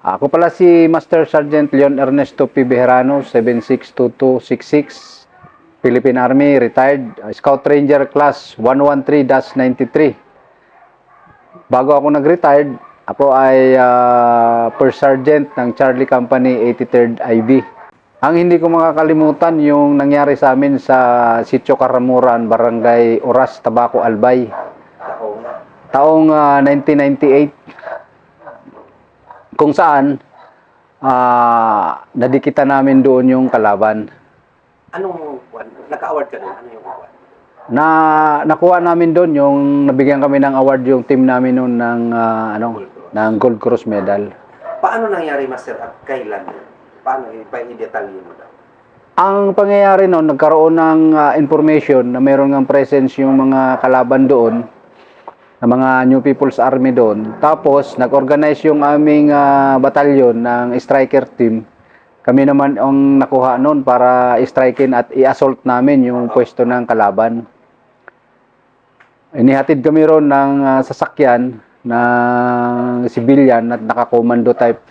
Ako pala si Master Sergeant Leon Ernesto P. Bejarano, 762266, Philippine Army, retired, Scout Ranger Class 113-93. Bago ako nag-retired, ako ay First Sergeant ng Charlie Company 83rd IB. Ang hindi ko makakalimutan yung nangyari sa amin sa Sitio Karamuran, Barangay Oras, Tabaco, Albay. Taong 1998. Kung saan nadikitan namin doon yung kalaban. Anong naka-award ka doon? Ano yung award? Nakuha namin doon yung nabigyan kami ng award yung team namin noon ng ng Gold Cross medal. Paano nangyari, Master, at kailan? Paano i-detalye mo daw? Ang pangyayari noon, nagkaroon ng information na mayroon ng presence yung mga kalaban doon, na mga New People's Army doon. Tapos, nag-organize yung aming batalyon ng striker team. Kami naman ang nakuha noon para i-strikin at i-assault namin yung pwesto ng kalaban. Inihatid kami ron ng sasakyan ng civilian at naka-commando type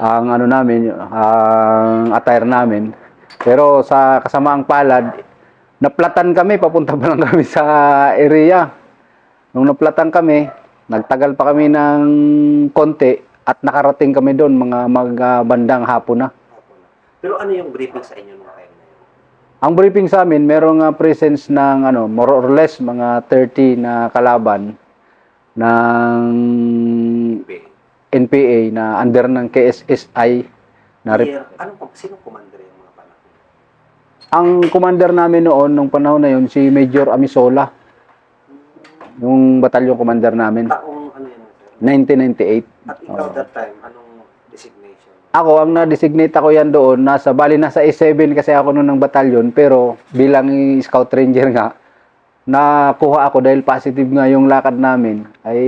ang ang attire namin. Pero sa kasamaang palad, naplatan kami, papunta pa lang kami sa area. Nung naplatan kami, nagtagal pa kami ng konti at nakarating kami doon mga bandang hapon na. Pero ano yung briefing sa inyo nung time na yun? Ang briefing sa amin, merong presence ng more or less mga 30 na kalaban ng NPA na under ng KSSI. Sino commander yung mga panahon? Ang commander namin noon, nung panahon na yun, si Major Amisola. Yung batalyon commander namin. Taong ano yun? 1998. At ikaw that time, anong designation? Ako, ang na-designate ako yan doon, nasa A7 kasi ako noon ng batalyon, pero bilang scout ranger nga, nakuha ako dahil positive nga yung lakad namin, ay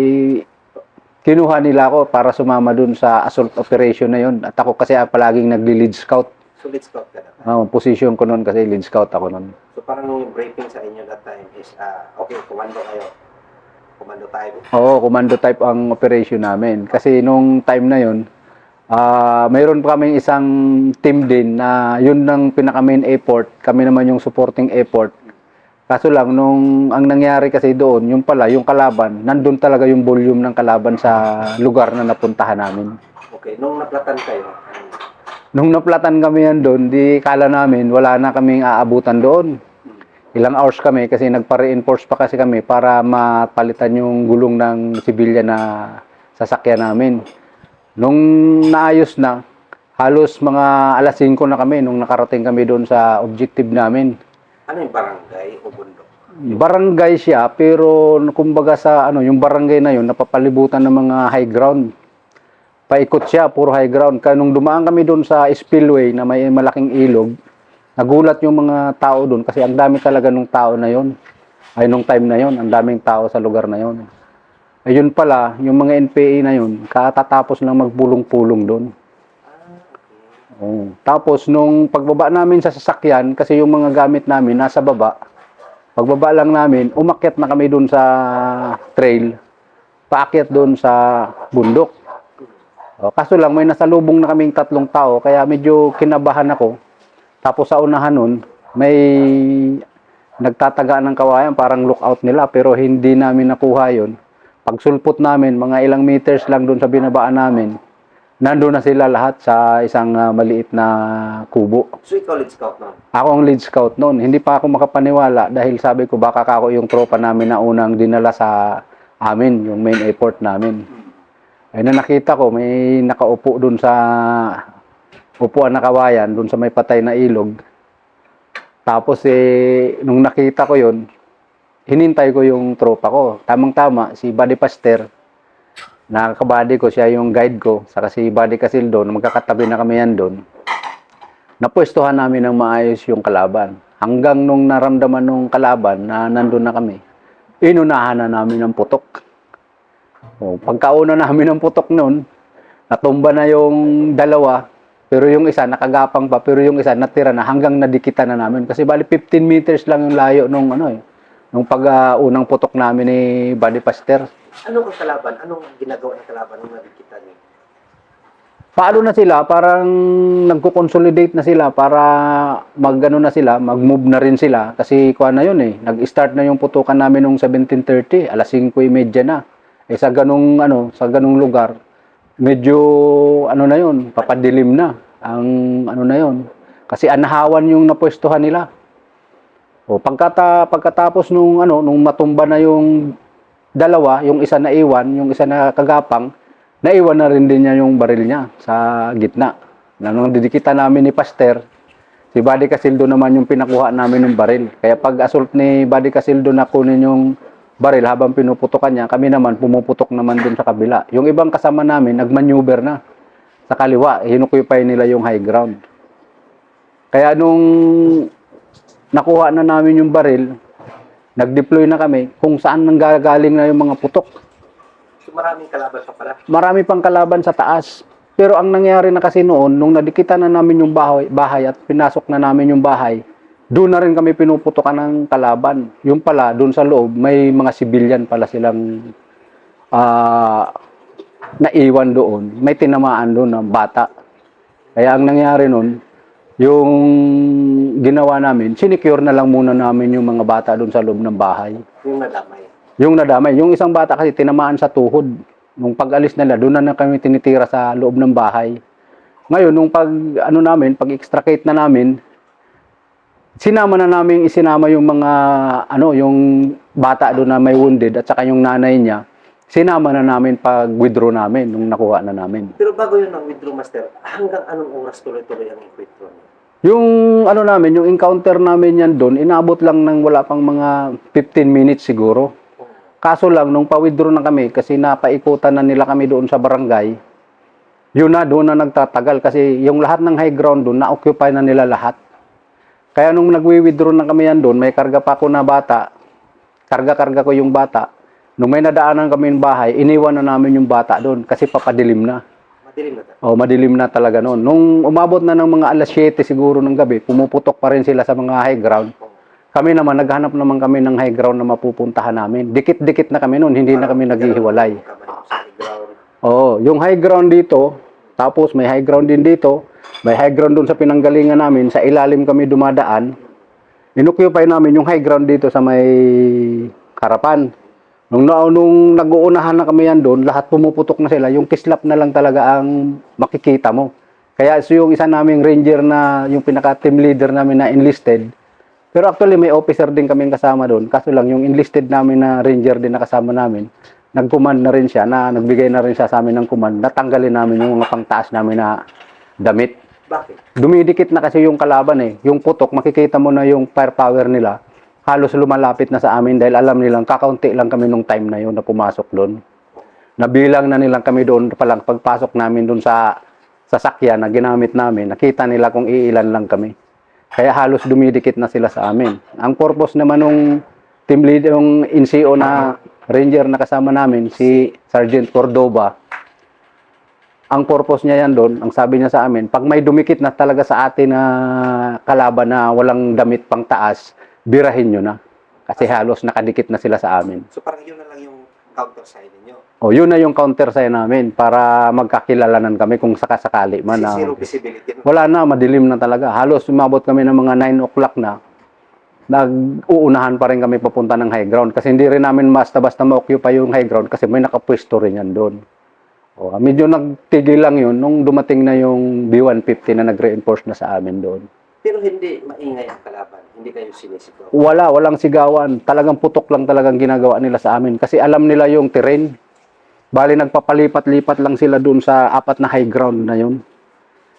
kinuha nila ako para sumama doon sa assault operation na yun. At ako kasi palaging nagli-lead scout. So lead scout ka na? Position ko noon kasi lead scout ako noon. So parang yung briefing sa inyo that time is, okay, commando kayo. Commando type. Oo, commando type ang operation namin. Kasi nung time na yun, mayroon pa kaming isang team din na yun ng pinaka-main effort. Kami naman yung supporting effort. Kaso lang, ang nangyari kasi doon, yung kalaban, nandun talaga yung volume ng kalaban sa lugar na napuntahan namin. Okay, nung naplatan kayo? Nung naplatan kami yan doon, di kala namin, wala na kaming aabutan doon. Ilang hours kami kasi nagpa-reinforce pa kasi kami para mapalitan yung gulong ng civilian na sasakyan namin. Nung naayos na, halos mga alas 5 na kami nung nakarating kami doon sa objective namin. Ano yung barangay o bundok? Barangay siya, pero kumbaga sa yung barangay na yun, napapalibutan ng mga high ground. Paikot siya, puro high ground. Kaya nung dumaan kami doon sa spillway na may malaking ilog, nagulat yung mga tao doon kasi ang dami talaga nung tao na yon. Ay nung time na yon, ang daming tao sa lugar na yon. Ayun pala, yung mga NPA na yun, katatapos lang magpulong-pulong doon. Oh. Tapos nung pagbaba namin sa sasakyan, kasi yung mga gamit namin nasa baba, pagbaba lang namin, umakyat na kami doon sa trail, paakyat doon sa bundok. Kaso lang, may nasalubong na kaming 3 tao, kaya medyo kinabahan ako. Tapos sa unahan nun, may nagtataga ng kawayan, parang lookout nila, pero hindi namin nakuha yun. Pagsulpot namin, mga ilang meters lang doon sa binabaan namin, nandun na sila lahat sa isang maliit na kubo. So ikaw lead scout noon? Ako ang lead scout noon. Hindi pa ako makapaniwala dahil sabi ko baka ako yung tropa namin na unang dinala sa amin, yung main effort namin. Ay na nakita ko, may nakaupo doon sa upuan na kawayan, doon sa may patay na ilog. Tapos nung nakita ko yun, hinintay ko yung tropa ko. Tamang-tama, si Buddy Pasteur, nakakabady ko, siya yung guide ko, saka si Buddy Casildo, magkakatabi na kami yan doon. Napwestuhan namin ng maayos yung kalaban. Hanggang nung naramdaman nung kalaban na nandun na kami, inunahan na namin ng putok. Pagkauna namin ng putok noon, natumba na yung dalawa, pero yung isa nakagapang pa, pero yung isa natira na hanggang nadikitan na namin. Kasi bali 15 meters lang yung layo nung nung unang putok namin ni Buddy Pasteur. Anong kalaban? Anong ginagawa ng kalaban nung nadikitan niyo? paano na sila, parang nagko-consolidate na sila para mag-ano na sila, mag-move na rin sila. Kasi kuha na yun eh, nag-start na yung putukan namin nung 17:30, alas 5:30 na. Eh sa ganung lugar, medyo ano na yun, papadilim na. Ang ano na yun. Kasi anahawan yung napwestuhan nila. O pagkatapos nung matumba na yung dalawa, yung isa na iwan, yung isa na kagapang, naiwan na rin din niya yung baril niya sa gitna. Nang didikitan namin ni Pastor, si Buddy Casildo naman yung pinakuha namin ng baril. Kaya pag assault ni Buddy Casildo na kunin yung baril habang pinuputokan niya, kami naman pumuputok naman dun sa kabila. Yung ibang kasama namin, nagmaneuver na sa kaliwa, hinukupay nila yung high ground. Kaya nung nakuha na namin yung baril, nag-deploy na kami kung saan nanggagaling na yung mga putok. So maraming kalaban pa pala. Marami pang kalaban sa taas. Pero ang nangyari na kasi noon, nung nadikitan na namin yung bahay at pinasok na namin yung bahay, doon na rin kami pinuputokan ng kalaban. Yung pala, doon sa loob, may mga civilian pala silang naiwan doon. May tinamaan doon ng bata. Kaya ang nangyari noon, yung ginawa namin, sinecure na lang muna namin yung mga bata doon sa loob ng bahay. Yung nadamay. Yung nadamay. Yung isang bata kasi tinamaan sa tuhod. Nung pag-alis nila, doon na kami tinitira sa loob ng bahay. Ngayon, nung pag-extricate na namin, isinama yung mga, yung bata doon na may wounded at saka yung nanay niya, sinama na namin pag-withdraw namin nung nakuha na namin. Pero bago yun ang withdraw, Master, hanggang anong oras tuloy-tuloy ang withdraw niyo? Yung yung encounter namin yan doon, inabot lang ng wala pang mga 15 minutes siguro. Kaso lang, nung pa-withdraw na kami, kasi napaikutan na nila kami doon sa barangay, doon na nagtatagal. Kasi yung lahat ng high ground doon, na-occupy na nila lahat. Kaya nung nag-withdraw na kami yan doon, may karga pa ako na bata, karga-karga ko yung bata. Nung may nadaanan kami ng bahay, iniwan na namin yung bata doon kasi papadilim na. Madilim na tayo. Madilim na talaga noon. Nung umabot na ng mga alas 7 siguro ng gabi, pumuputok pa rin sila sa mga high ground. Kami naman, naghanap naman kami ng high ground na mapupuntahan namin. Dikit-dikit na kami noon, hindi na kami naghihiwalay. Yung high ground dito, tapos may high ground din dito, may high ground doon sa pinanggalingan namin, sa ilalim kami dumadaan. Inoccupy namin yung high ground dito sa may harapan. Nung nag-uunahan na kami yan doon, lahat pumuputok na sila. Yung kislap na lang talaga ang makikita mo. Kaya yung isa naming ranger na, yung pinaka-team leader namin na enlisted, pero actually may officer din kaming kasama doon. Kaso lang yung enlisted namin na ranger din na kasama namin, nag-command na rin siya, nagbigay na rin siya sa amin ng command. Natanggalin namin yung mga pangtaas namin na damit. Bakit? Dumidikit na kasi yung kalaban eh. Yung putok, makikita mo na yung firepower nila. Halos lumalapit na sa amin dahil alam nilang kakaunti lang kami nung time na yun na pumasok doon. Nabilang na nilang kami doon palang pagpasok namin doon sa sasakyan na ginamit namin. Nakita nila kung iilan lang kami. Kaya halos dumidikit na sila sa amin. Ang purpose naman nung team leader, yung NCO na ranger na kasama namin, si Sergeant Cordoba, ang purpose niya yan doon, ang sabi niya sa amin, pag may dumikit na talaga sa atin na kalaban na walang damit pang taas, birahin nyo na. Kasi halos nakadikit na sila sa amin. So parang yun na lang yung counter sign ninyo? Yun na yung counter sign namin para magkakilalanan kami kung sakasakali man. Zero visibility. Wala na, madilim na talaga. Halos umabot kami ng mga 9 o'clock na. Nag-uunahan pa rin kami papunta ng high ground. Kasi hindi rin namin basta-basta ma-occupy yung high ground kasi may nakapwesto rin yan doon. Medyo nagtigil lang yun nung dumating na yung B-150 na nag-reinforce na sa amin doon. Pero hindi maingay ang kalaban. Hindi kayo sinisigaw. Walang sigawan. Talagang putok lang talagang ginagawa nila sa amin. Kasi alam nila yung terrain. Bali, nagpapalipat-lipat lang sila dun sa 4 na high ground na yun.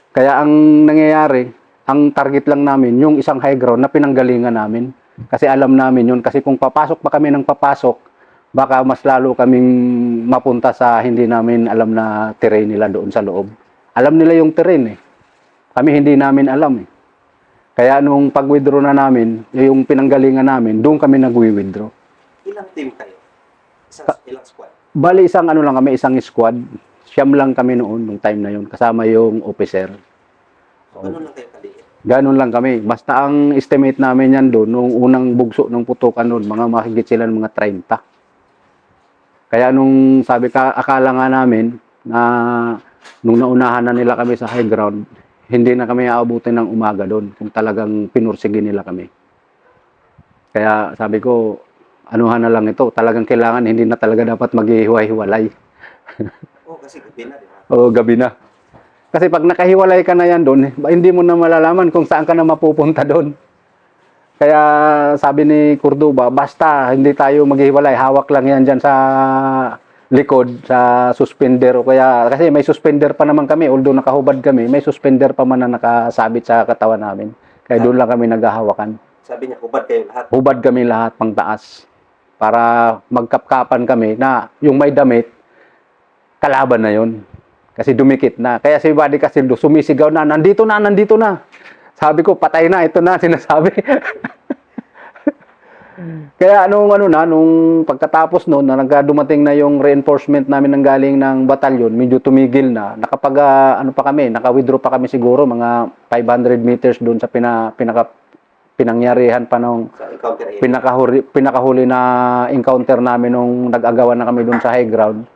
Kaya ang nangyayari, ang target lang namin, yung isang high ground na pinanggalingan namin. Kasi alam namin yun. Kasi kung papasok pa kami ng papasok, baka mas lalo kaming mapunta sa hindi namin alam na terrain nila doon sa loob. Alam nila yung terrain eh. Kami hindi namin alam eh. Kaya nung pag-withdraw na namin, yung pinanggalingan namin, doon kami nag-withdraw. Ilang team kayo? Ilang squad? Bali, isang squad. Siyam lang kami noon, nung time na yun, kasama yung officer. Ganun lang kayo kaliit? Ganun lang kami. Basta ang estimate namin yan doon, nung unang bugso ng putukan doon, mga makikit sila ng mga 30. Kaya nung akala nga namin, na nung naunahan na nila kami sa high ground, hindi na kami aabutin ng umaga doon kung talagang pinursige nila kami. Kaya sabi ko, anuhan na lang ito, talagang kailangan, hindi na talaga dapat maghihiwa-hiwalay. Oh, kasi gabi na, di ba? O gabi na. Kasi pag nakahiwalay ka na yan doon, hindi mo na malalaman kung saan ka na mapupunta doon. Kaya sabi ni Cordoba, basta hindi tayo maghiwalay, hawak lang yan dyan sa likod, sa suspender. O kaya, kasi may suspender pa naman kami, although nakahubad kami, may suspender pa man na nakasabit sa katawan namin. Kaya doon lang kami naghahawakan. Sabi niya, hubad kayo lahat. Hubad kami lahat pang taas. Para magkapkapan kami na yung may damit, kalaban na yon. Kasi dumikit na. Kaya si Buddy Casildo sumisigaw na, nandito na, nandito na. Sabi ko, patay na, ito na, sinasabi. Kaya nung pagkatapos noon, na dumating na yung reinforcement namin ng galing ng batalyon, medyo tumigil na. Naka-withdraw pa kami siguro, mga 500 meters doon sa pinangyarihan pa nung Sa encounter area. pinakahuli na encounter namin nung nag-agawan na kami doon sa high ground.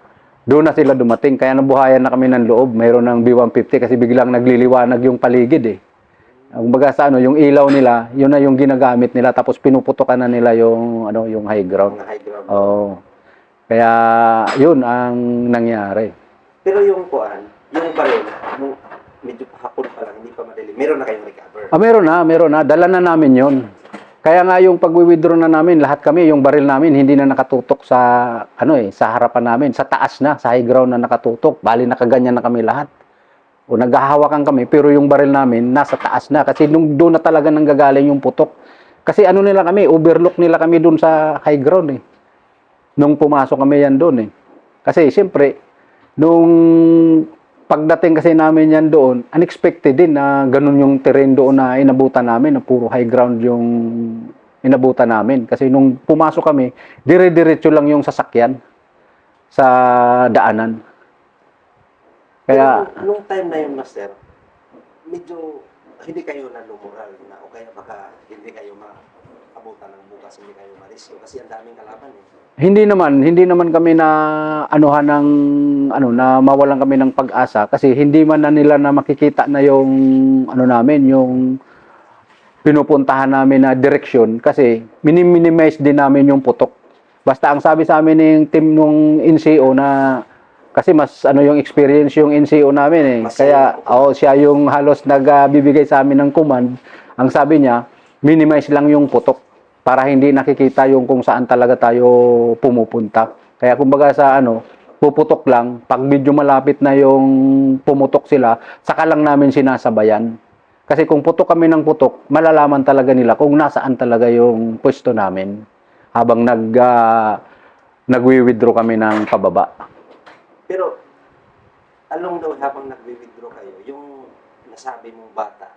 Doon na sila dumating, kaya nabuhayan na kami ng loob. Mayroon ng B-150 kasi biglang nagliliwanag yung paligid eh. Kumbaga sa yung ilaw nila, yun na yung ginagamit nila, tapos pinuputukan na nila yung high ground. Mga high ground. Oo. Kaya yun ang nangyari. Pero yung kuan, yung baril, nung medyo hapon pa lang, hindi pa madali, meron na kayong recover. Meron na. Dala na namin yun. Kaya nga yung pag-withdraw na namin, lahat kami, yung baril namin, hindi na nakatutok sa, sa harapan namin. Sa taas na, sa high ground na nakatutok. Bali, nakaganyan na kami lahat. O naghahawakan kami, pero yung baril namin, nasa taas na. Kasi doon na talaga nanggagaling yung putok. Kasi nila kami, overlook nila kami doon sa high ground eh. Nung pumasok kami yan doon eh. Kasi siyempre, nung pagdating kasi namin yan doon, unexpected din na ganun yung terrain doon na inabutan namin, na puro high ground yung inabutan namin. Kasi nung pumasok kami, dire-diretso lang yung sasakyan sa daanan. Kaya, pero, nung time na yun, Master, medyo hindi kayo nalumural na o kaya baka hindi kayo maabutan ng bukas, hindi kayo marisyo kasi ang daming kalaban eh. hindi naman kami na na mawalan kami ng pag-asa kasi hindi man na nila na makikita na yung namin, yung pinupuntahan namin na direksyon kasi minimize din namin yung putok. Basta ang sabi sa amin ng team nung NCO na kasi mas yung experience yung NCO namin eh. Mas Kaya siya yung halos nagbibigay sa amin ng command. Ang sabi niya, minimize lang yung putok para hindi nakikita yung kung saan talaga tayo pumupunta. Kaya kumbaga sa puputok lang, pag medyo malapit na yung pumutok sila, saka lang namin sinasabayan. Kasi kung putok kami ng putok, malalaman talaga nila kung nasaan talaga yung pwesto namin habang nagwi-withdraw kami ng pababa. Pero, along daw habang nagwi-withdraw kayo, yung nasabi mong bata,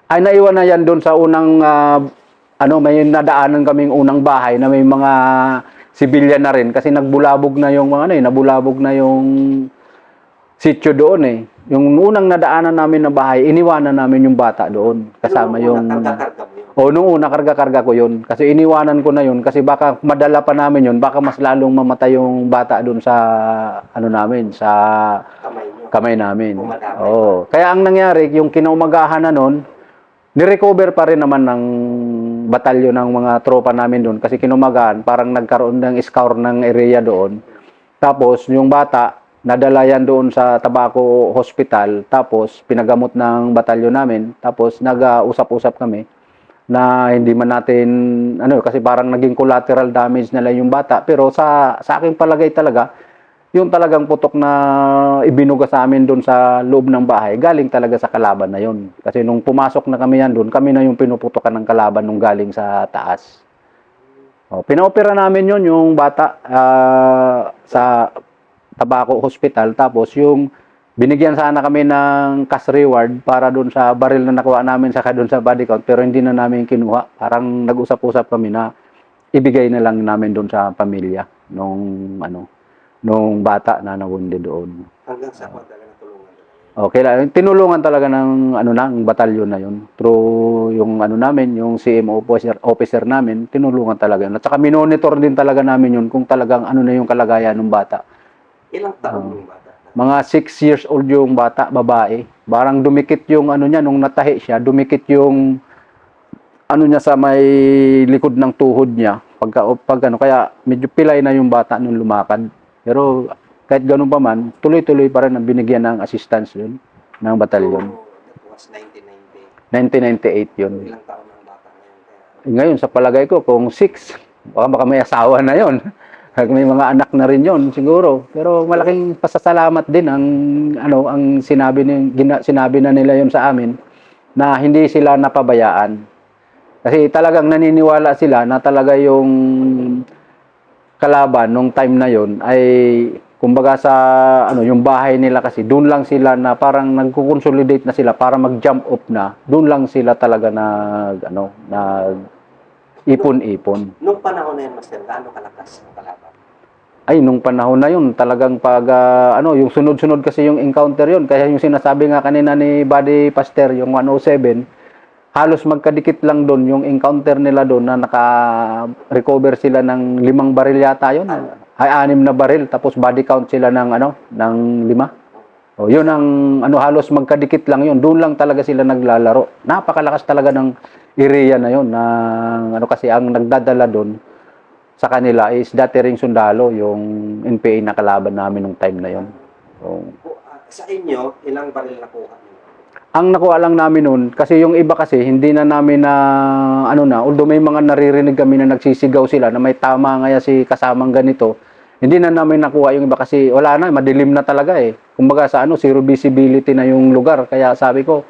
Ay naiwan na yan doon sa unang may nadaanan kaming unang bahay na may mga sibilyan na rin kasi nagbulabog na yung nabulabog na yung sitio doon eh. Yung unang nadaanan namin na bahay, iniwanan namin yung bata doon kasama yung karga mo yun. nung una karga-karga ko yun kasi iniwanan ko na yun kasi baka madala pa namin yun, baka mas lalong mamatay yung bata doon sa namin, sa kamay namin. Oo. Kaya ang nangyari, yung kinaumagahan na noon, nirecover pa rin naman ng batalyon ng mga tropa namin doon kasi kinumagahan, parang nagkaroon ng scour ng area doon. Tapos yung bata, nadala yan doon sa Tabaco Hospital, tapos pinagamot ng batalyon namin, tapos nag-usap-usap kami na hindi man natin kasi parang naging collateral damage na lang yung bata, pero sa aking palagay talaga yung talagang putok na ibinuga sa amin doon sa loob ng bahay, galing talaga sa kalaban na yun. Kasi nung pumasok na kami yan doon, kami na yung pinuputokan ng kalaban nung galing sa taas. Pinaopera namin yun, yung bata sa Tabaco Hospital. Tapos yung binigyan sana kami ng cash reward para doon sa baril na nakuha namin saka doon sa body count, pero hindi na namin kinuha. Parang nag-usap-usap kami na ibigay na lang namin doon sa pamilya nung bata na nawundi doon. Hanggang sa pagdaga na tulungan. Okay, tinulungan talaga ng ng batalyon na yun. Through yung namin, yung CM officer namin, tinulungan talaga yun. At saka minonitor din talaga namin yun kung talagang na yung kalagayan ng bata. Ilang taon yung bata? Mga 6 years old yung bata, babae. Parang dumikit yung ano niya, nung natahi siya, dumikit yung ano niya sa may likod ng tuhod niya. Pag ano, kaya medyo pilay na yung bata nung lumakad. Pero kahit ganun pa man, tuloy-tuloy pa rin ang binigyan ng assistance yun, ng So, batalyon. that was 1990. 1998 yun. Ilang taon ang bata ngayon? Kaya, Ngayon, sa palagay ko, kung 6, baka may asawa na yon. May mga anak na rin yon siguro. Pero malaking pasasalamat din ang ano ang sinabi na nila yon sa amin na hindi sila napabayaan. Kasi talagang naniniwala sila na talaga yung kalaban nung time na yon ay kumbaga sa ano yung bahay nila kasi doon lang sila na parang nagko-consolidate na sila para mag-jump off na. Doon lang sila talaga nag ipon-ipon. nung panahon na yan, Master, gaano kalakas ang kalaban? Ay, nung panahon na yun, talagang pag, yung sunod-sunod kasi yung encounter yun. Kaya yung sinasabi nga kanina ni Buddy Pasteur, yung 107, halos magkadikit lang doon yung encounter nila doon na naka-recover sila ng 5 baril yata yun. Ay, 6 na baril, tapos body count sila ng 5. O, yun ang, halos magkadikit lang yun. Doon lang talaga sila naglalaro. Napakalakas talaga ng area na yun. Kasi ang nagdadala doon, sa kanila is dati ring sundalo, yung NPA na kalaban namin nung time na yon. So, Sa inyo, ilang baril nakuha niyo? ang nakuha lang namin noon, kasi yung iba kasi hindi na namin although may mga naririnig kami na nagsisigaw sila na may tama nga si kasamang ganito, hindi na namin nakuha yung iba kasi wala na, madilim na talaga eh. Kumbaga sa zero visibility na yung lugar. Kaya sabi ko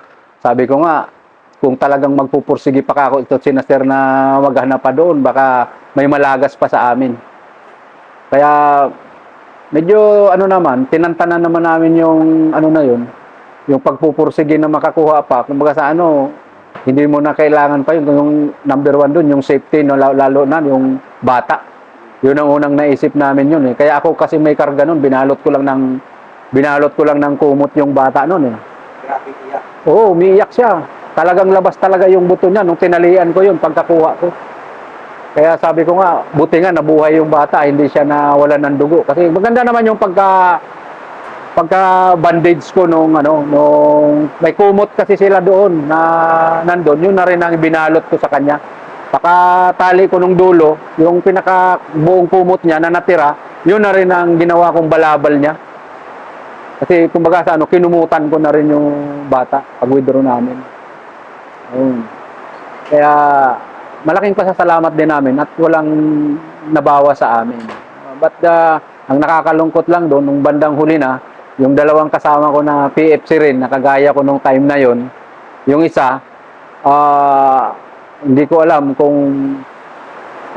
nga, kung talagang magpupursige pa ako ito sinaster na maghanap pa doon, baka may malagas pa sa amin. Kaya medyo tinantanan naman namin yung na yun, yung pagpupursige na makakuha pa. Kumbaga sa hindi mo na kailangan pa yung number 1 doon, yung safety, no, lalo na yung bata. Yun ang unang naisip namin yun eh. Kaya ako kasi may karga noon, binalot ko lang ng kumot yung bata noon eh. Grabe iyak. Oo, umiiyak siya. Talagang labas talaga yung buto niya nung tinalian ko yun pagkakuha ko. Kaya sabi ko nga, buti nga nabuhay yung bata, hindi siya nawalan ng dugo. Kasi maganda naman yung pagka-bandage ko nung may kumot kasi sila doon na nandun. Yun na rin ang binalot ko sa kanya. Pakatali ko nung dulo, yung pinaka buong kumot niya na natira, yun na rin ang ginawa kong balabal niya. Kasi kumbaga sa kinumutan ko na rin yung bata pag withdraw namin. Ayun. Kaya malaking pasasalamat din namin at walang nabawa sa amin. But ang nakakalungkot lang doon, nung bandang huli na, yung dalawang kasama ko na PFC rin, nakagaya ko nung time na yon, yung isa, hindi ko alam kung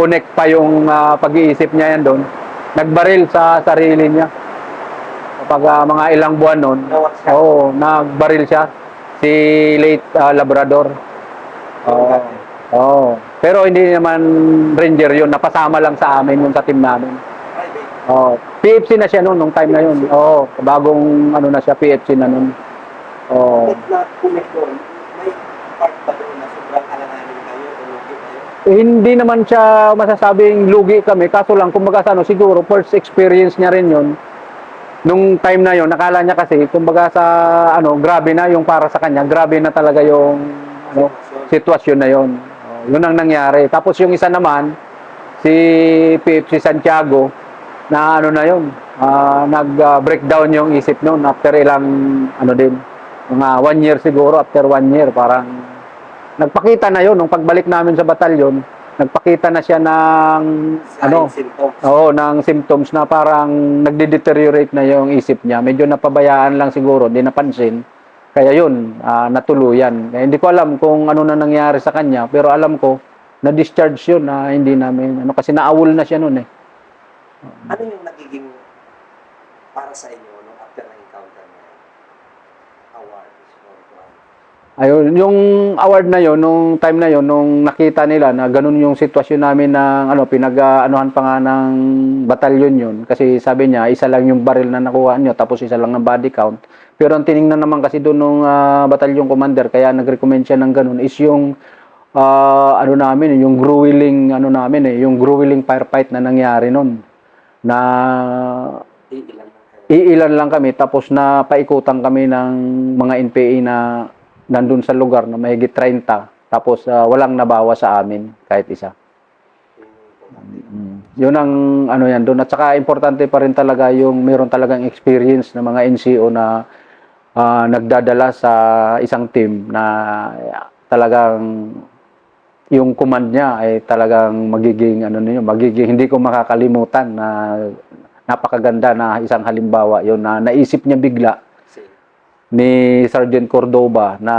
connect pa yung pag-iisip niya yan doon. Nagbaril sa sarili niya. Kapag mga ilang buwan noon, nagbaril siya. Si late Labrador. Pero hindi naman Ranger yun. Napasama lang sa amin yun sa team namin. PFC na siya noon, nung time na yun. Bagong na siya, PFC na noon. Connect doon, may part ba doon na sobrang alanganin kayo o lugi kayo? Hindi naman siya masasabing lugi kami. Kaso lang, kumbaga siguro first experience niya rin yun. Nung time na yon, nakala niya kasi, kumbaga sa grabe na yung para sa kanya, grabe na talaga yung sitwasyon na yon. Yun ang nangyari. Tapos yung isa naman, si PFC Santiago, na na yun, nag-breakdown yung isip noon after ilang, mga 1 year siguro, after 1 year, parang, nagpakita na yon nung pagbalik namin sa batalyon, nagpakita na siya ng symptoms. ng symptoms na parang nagde-deteriorate na yung isip niya. Medyo napabayaan lang siguro, hindi napansin. Kaya yun, natuluyan. Hindi ko alam kung ano na nangyari sa kanya, pero alam ko na-discharge yun na hindi namin kasi naawol na siya noon eh. Ano yung nagiging para sa inyo nung after na encounter niya? Award. Ayun, yung award na yon, nung time na yon, nung nakita nila na ganun yung sitwasyon namin ng pinag-anuhan pa nga ng batalyon yun. Kasi sabi niya, isa lang yung baril na nakuha niyo, tapos isa lang ng body count. Pero ang tiningnan naman kasi doon nung batalyon commander, kaya nag-recommend siya ng ganun, is yung yung grueling yung grueling firefight na nangyari noon. Na iilan lang kami tapos na paikutan kami ng mga NPA na nandun sa lugar na mahigit 30 tapos walang nabawa sa amin kahit isa. Yun ang ano yan doon. At saka importante pa rin talaga yung meron talagang experience ng mga NCO na nagdadala sa isang team na talagang yung command niya ay talagang magiging ano niyo, magiging hindi ko makakalimutan na napakaganda na isang halimbawa yon na naisip niya bigla ni Sergeant Cordoba na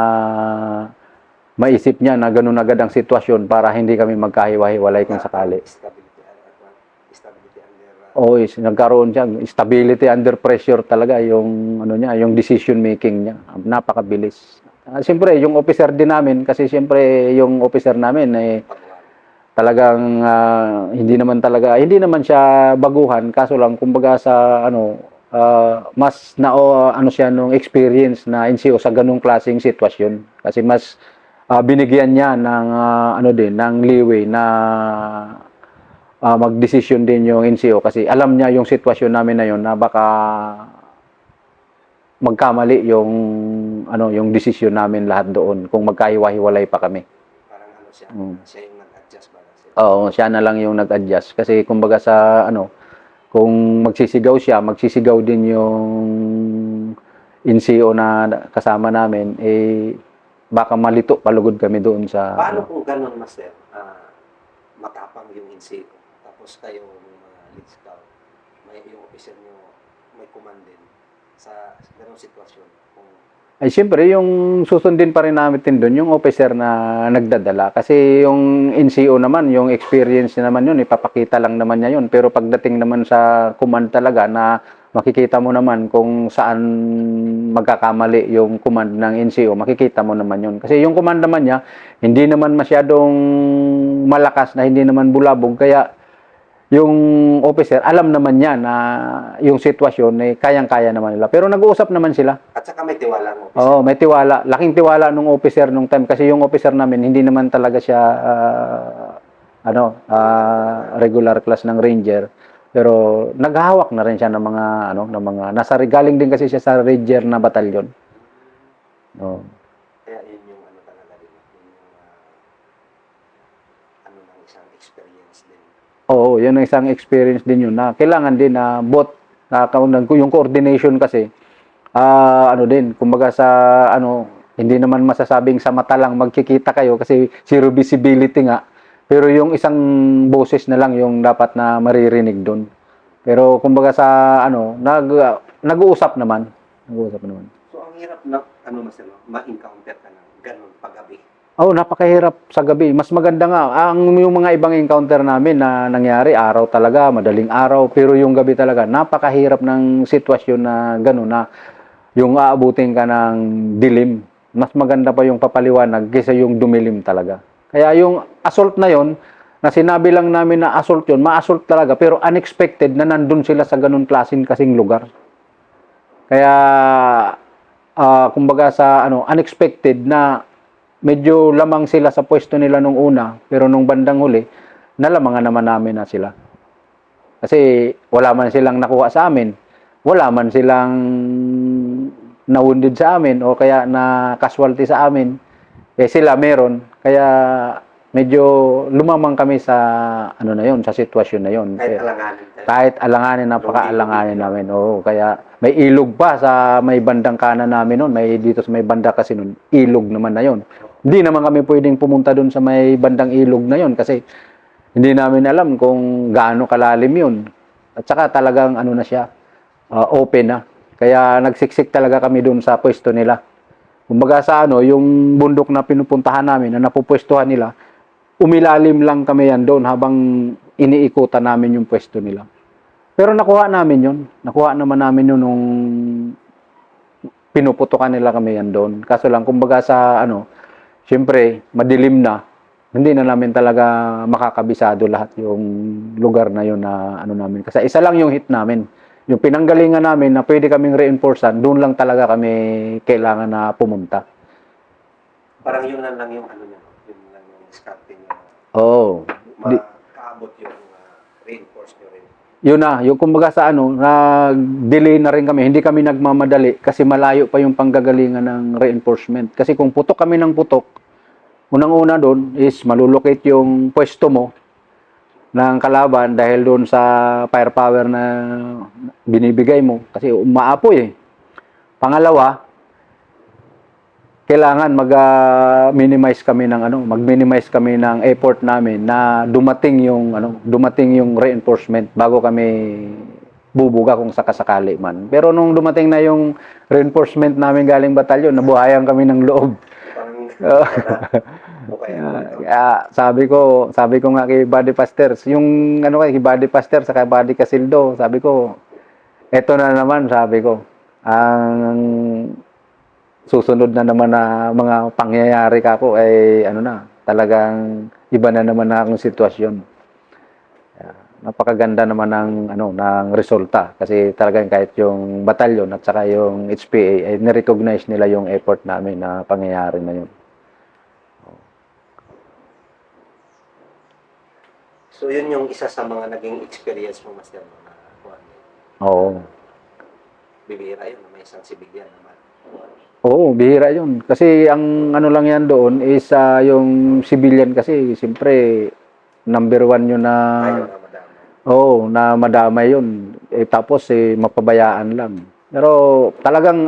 maisip niya na ganun agad ang sitwasyon para hindi kami magkahiwa-hiwalay kung sakali. Stability under Oo, nagkaroon siya stability under pressure talaga yung ano niya, yung decision making niya. Napakabilis. Siyempre, yung officer din namin kasi siyempre yung officer namin eh talagang hindi naman siya baguhan kaso lang kumbaga sa ano mas na ano siya nung experience na NCO sa ganung klaseng sitwasyon kasi mas binigyan niya ng ano din ng leeway na magdesisyon din yung NCO kasi alam niya yung sitwasyon namin na yon na baka magkamali yung ano yung desisyon namin lahat doon kung magkahiwa-hiwalay pa kami. parang ano siya, siya yung nag-adjust ba lang siya. Oo, siya na lang yung nag-adjust kasi kumbaga sa ano kung magsisigaw din yung NCO na kasama namin eh baka malito palugod kami doon sa Paano kung ganun, Master? Matapang yung NCO, tapos kayo mga lead scout, may yung officer nyo, may command din sa ganung sitwasyon. Kung ay siyempre yung susundin pa rin namin doon yung officer na nagdadala kasi yung NCO naman yung experience niya naman yun ipapakita lang naman niya yun pero pagdating naman sa command talaga na makikita mo naman kung saan magkakamali yung command ng NCO makikita mo naman yun kasi yung command naman niya hindi naman masyadong malakas na hindi naman bulabog kaya yung officer alam naman niya na yung sitwasyon eh kayang-kaya naman nila pero nag-uusap naman sila. at saka may tiwala ng officer. Oo, may tiwala. Laking tiwala nung officer nung time kasi yung officer namin hindi naman talaga siya regular class ng ranger. Pero naghahawak na rin siya ng mga galing din kasi siya sa ranger na batalyon. Oo. Kaya yun yung ano talaga din, yun yung ano ng isang experience din. Oo, yun ang isang experience din yun na kailangan din na both yung coordination kasi ano din, kumbaga sa hindi naman masasabing sa mata lang magkikita kayo kasi zero visibility nga. Pero yung isang boses na lang yung dapat na maririnig doon. Pero kumbaga sa nag-uusap naman. Nag-uusap naman. So ang hirap na Master, ma-encounter ka ng ganun pag-gabi. Oh, napakahirap sa gabi. Mas maganda nga yung mga ibang encounter namin na nangyari araw talaga, madaling araw, pero yung gabi talaga napakahirap ng sitwasyon na gano'n na yung aabutin ka ng dilim. Mas maganda pa yung papaliwanag kaysa yung dumilim talaga. Kaya yung assault na yon, na sinabi lang namin na assault yun, ma-assault talaga, pero unexpected na nandun sila sa ganun klaseng kasing lugar. Kaya, kumbaga sa unexpected na medyo lamang sila sa pwesto nila nung una, pero nung bandang huli, nalamangan naman namin na sila. Kasi wala man silang nakuha sa amin, wala man silang na-wounded sa amin o kaya na casualty sa amin, eh sila meron. Kaya medyo lumamang kami sa na yon, sa sitwasyon na yon. Kahit alanganin tayo. Kahit alanganin, napaka-alanganin namin. Oo, kaya may ilog pa sa may bandang kanan namin noon, may dito sa may banda kasi noon, ilog naman na yon. Hindi naman kami pwedeng pumunta doon sa may bandang ilog na yon kasi hindi namin alam kung gaano kalalim yun. At saka talagang na siya, open na. Kaya nagsiksik talaga kami doon sa pwesto nila. Kumbaga sa yung bundok na pinupuntahan namin, na napupwestuhan nila, umilalim lang kami yan doon habang iniikutan namin yung pwesto nila. Pero nakuha namin yun. Nakuha naman namin yun nung pinuputukan nila kami yan doon. Kaso lang, kumbaga sa siyempre, madilim na. Hindi na namin talaga makakabisado lahat yung lugar na yun na namin. Kasi isa lang yung hit namin. Yung pinanggalingan namin na pwede kaming reinforcean, doon lang talaga kami kailangan na pumunta. Parang yun lang yung niya, yun lang yung diskarte niya. Oo. Makaabot yung reinforce nyo rin. yun na, yung kumbaga sa ano, nag-delay na rin kami. Hindi kami nagmamadali kasi malayo pa yung panggagalingan ng reinforcement. Kasi kung putok kami ng putok, unang-una doon is malulocate yung pwesto mo ng kalaban dahil doon sa firepower na binibigay mo. Kasi umaapoy eh. Pangalawa, kailangan mag-minimize kami ng ano, mag-minimize kami ng effort namin na dumating yung reinforcement bago kami bubuga kung sakasakali man. Pero nung dumating na yung reinforcement namin galing batalyon, nabuhayan kami ng loob. Parang okay. Sabi ko nga kay Buddy Pasters, yung ano kay Buddy Pasters sa Buddy Casildo, sabi ko, eto na naman, sabi ko. Ang susunod na naman na mga pangyayari kako ay ano na, talagang iba na naman na akong sitwasyon. Napakaganda naman ng resulta kasi talagang kahit yung batalyon at saka yung HPA ay ni-recognize nila yung effort namin na pangyayari na yun. So yun yung isa sa mga naging experience mo, Master, no, na Oo. bibihira yun na may isang civilian naman. Oo, bihira yun. Kasi ang ano lang yan doon is yung civilian kasi, siyempre, number one yun na, Ayaw na madama. oo, na madamay yun. Tapos, mapabayaan lang. Pero talagang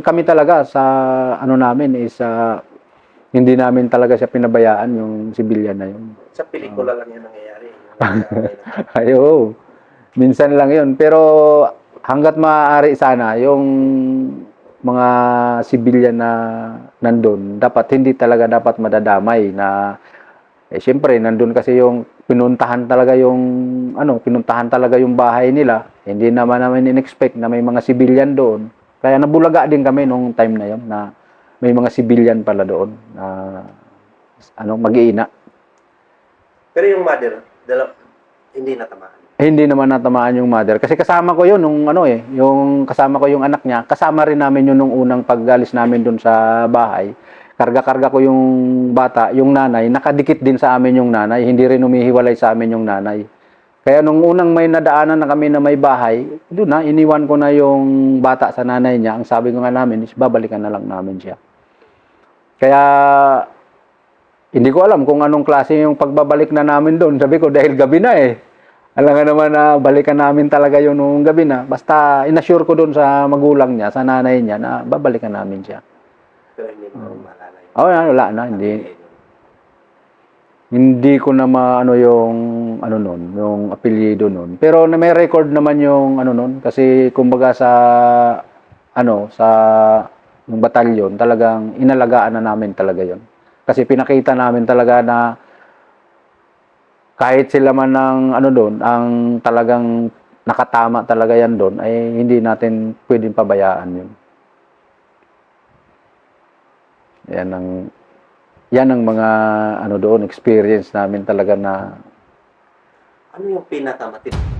kami talaga sa ano namin is hindi namin talaga siya pinabayaan yung civilian na yun. Sa pelikula lang yan nangyayari. Yung Ayo, minsan lang yun. Pero hanggat maaari sana, yung mga civilian na nandun, hindi talaga dapat madadamay na, siyempre, nandun kasi yung pinuntahan talaga yung bahay nila. Hindi namin in-expect na may mga civilian doon. Kaya nabulaga din kami nung time na yun na may mga civilian pala doon na mag-iina. Pero yung mother, hindi natamaan. Hindi naman natamaan yung mother. Kasi kasama ko yun, yung kasama ko yung anak niya. Kasama rin namin yun nung unang pag-alis namin dun sa bahay. Karga-karga ko yung bata, yung nanay. Nakadikit din sa amin yung nanay. Hindi rin humihiwalay sa amin yung nanay. Kaya nung unang may nadaanan na kami na may bahay, doon na, iniwan ko na yung bata sa nanay niya. Ang sabi ko nga namin is babalikan na lang namin siya. Kaya hindi ko alam kung anong klase yung pagbabalik na namin doon. Sabi ko dahil gabi na eh. Alam nga naman na balikan namin talaga yun nung gabi na. Basta inassure ko doon sa magulang niya, sa nanay niya na babalikan namin siya. Pero hindi mo maalala yun. Wala na, hindi ko na yung apelyido nun. Pero may record naman yung nun kasi kumbaga sa yung batalyon, talagang inalagaan na namin talaga yun. Kasi pinakita namin talaga na kahit sila man doon, ang talagang nakatama talaga yan doon, ay hindi natin pwedeng pabayaan yun. Yan ang mga doon, experience namin talaga na. Ano yung pinakamatindi?